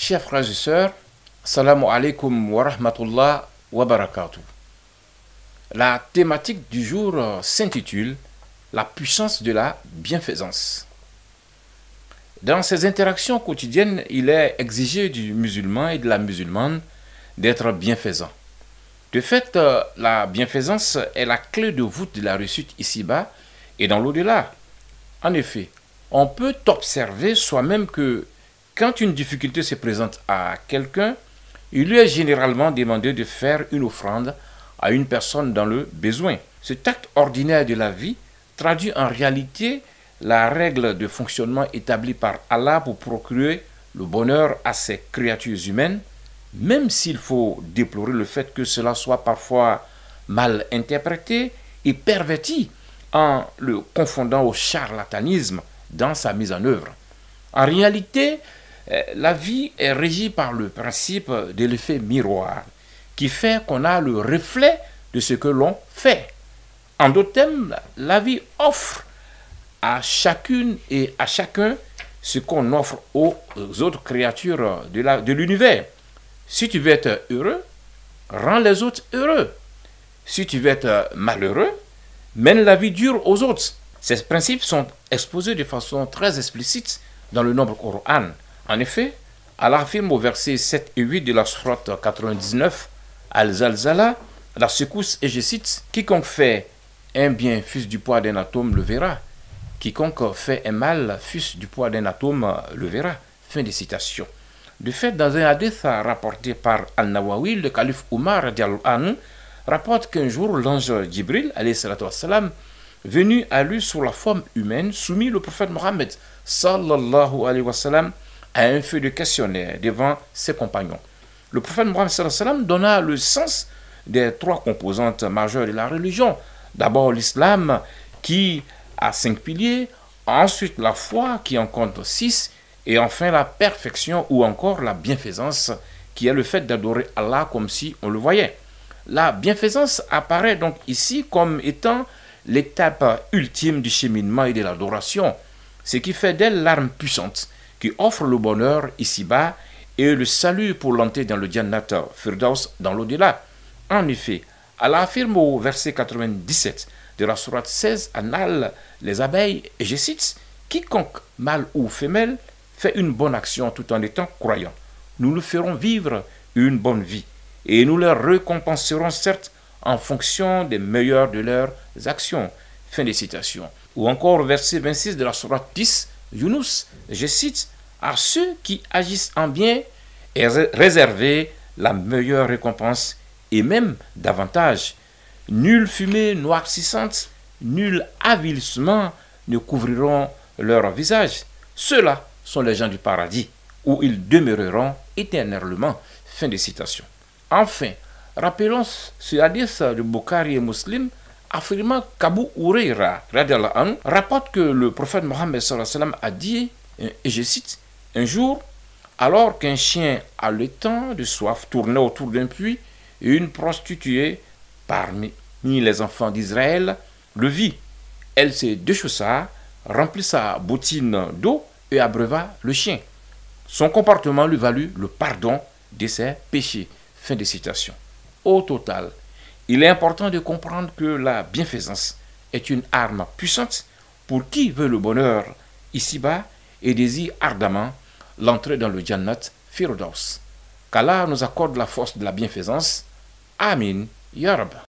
Chers frères et sœurs, Assalamu alaikum wa rahmatullah wa barakatuh. La thématique du jour s'intitule La puissance de la bienfaisance. Dans ses interactions quotidiennes, il est exigé du musulman et de la musulmane d'être bienfaisant. De fait, la bienfaisance est la clé de voûte de la réussite ici-bas et dans l'au-delà. En effet, on peut observer soi-même que quand une difficulté se présente à quelqu'un, il lui est généralement demandé de faire une offrande à une personne dans le besoin. Cet acte ordinaire de la vie traduit en réalité la règle de fonctionnement établie par Allah pour procurer le bonheur à ses créatures humaines, même s'il faut déplorer le fait que cela soit parfois mal interprété et perverti en le confondant au charlatanisme dans sa mise en œuvre. En réalité, la vie est régie par le principe de l'effet miroir, qui fait qu'on a le reflet de ce que l'on fait. En d'autres termes, la vie offre à chacune et à chacun ce qu'on offre aux autres créatures de l'univers. Si tu veux être heureux, rends les autres heureux. Si tu veux être malheureux, mène la vie dure aux autres. Ces principes sont exposés de façon très explicite dans le nombre Coran. En effet, Allah affirme au verset 7 et 8 de la sourate 99, Al-Zalzala, la secousse, et je cite, « Quiconque fait un bien fût du poids d'un atome le verra. Quiconque fait un mal fût du poids d'un atome le verra. » Fin de citation. De fait, dans un hadith rapporté par Al-Nawawi, le calife Omar rapporte qu'un jour, l'ange Jibril, venu à lui sous la forme humaine, soumit le prophète Mohammed sallallahu alayhi wa sallam à un feu de questionnaire devant ses compagnons. Le prophète Mohammed sallallahu alayhi wa sallam donna le sens des trois composantes majeures de la religion. D'abord l'islam qui a 5 piliers, ensuite la foi qui en compte 6, et enfin la perfection ou encore la bienfaisance qui est le fait d'adorer Allah comme si on le voyait. La bienfaisance apparaît donc ici comme étant l'étape ultime du cheminement et de l'adoration, ce qui fait d'elle l'arme puissante qui offre le bonheur ici-bas et le salut pour l'entrée dans le Jannat Firdaus dans l'au-delà. En effet, Allah affirme au verset 97 de la sourate 16 An-Nahl, les abeilles, et je cite, « Quiconque, mâle ou femelle, fait une bonne action tout en étant croyant, nous le ferons vivre une bonne vie, et nous leur récompenserons certes en fonction des meilleures de leurs actions. » Fin de citation. Ou encore verset 26 de la sourate 10, Yunus, je cite, « À ceux qui agissent en bien est réservée la meilleure récompense et même davantage. Nulle fumée noircissante, nul avilissement ne couvriront leur visage. Ceux-là sont les gens du paradis, où ils demeureront éternellement. » Fin de citation. Enfin, rappelons ce hadith de Bukhari et Muslim affirmant qu'Abu Huraira rapporte que le prophète Mohammed a dit, et je cite, « Un jour, alors qu'un chien haletant de soif tournait autour d'un puits, et une prostituée parmi les enfants d'Israël le vit. Elle se déchaussa, remplit sa bottine d'eau et abreuva le chien. Son comportement lui valut le pardon de ses péchés. » Fin de citation. Au total, il est important de comprendre que la bienfaisance est une arme puissante pour qui veut le bonheur ici-bas et désire ardemment l'entrée dans le Jannat Firdaus. Qu'Allah nous accorde la force de la bienfaisance. Amin. Ya Rab.